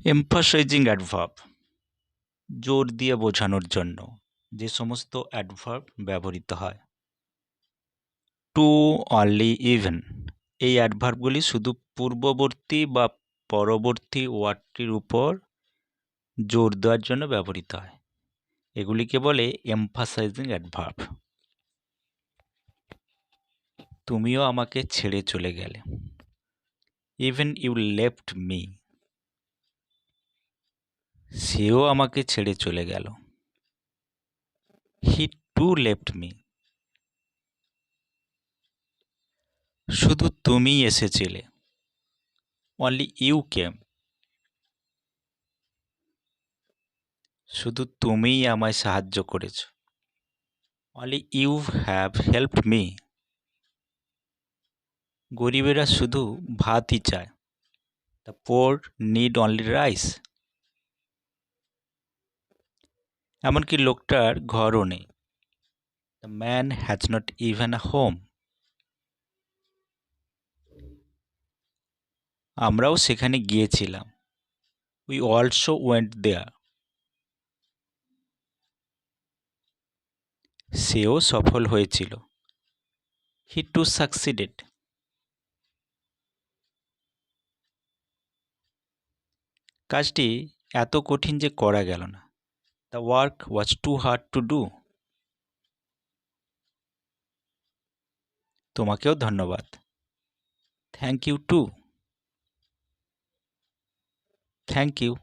Emphasising adverb জোর দিয়ে বোঝানোর জন্য যে সমস্ত অ্যাডভার্ব ব্যবহৃত হয়। টু, অনলি, ইভেন এই অ্যাডভার্বগুলি শুধু পূর্ববর্তী বা পরবর্তী ওয়ার্ডটির উপর জোর দেওয়ার জন্য ব্যবহৃত হয়। এগুলিকে বলে এমফাসাইজিং অ্যাডভার্ব। তুমিও আমাকে ছেড়ে চলে গেলে। Even you left me. সেও আমাকে ছেড়ে চলে গেল। He too left me. শুধু তুমিই এসেছিলে। Only you came. শুধু তুমিই আমায় সাহায্য করেছ। Only you have helped me. গরিবেরা শুধু ভাতই চায়। The poor need only rice. এমনকি লোকটার ঘরও নেই। The man has not even a home. আমরাও সেখানে গিয়েছিলাম। We also went there. সেও সফল হয়েছিল। He too succeeded. কাজটি এত কঠিন যে করা গেল না। The work was too hard to do. তোমাকেও ধন্যবাদ। Thank you too. Thank you.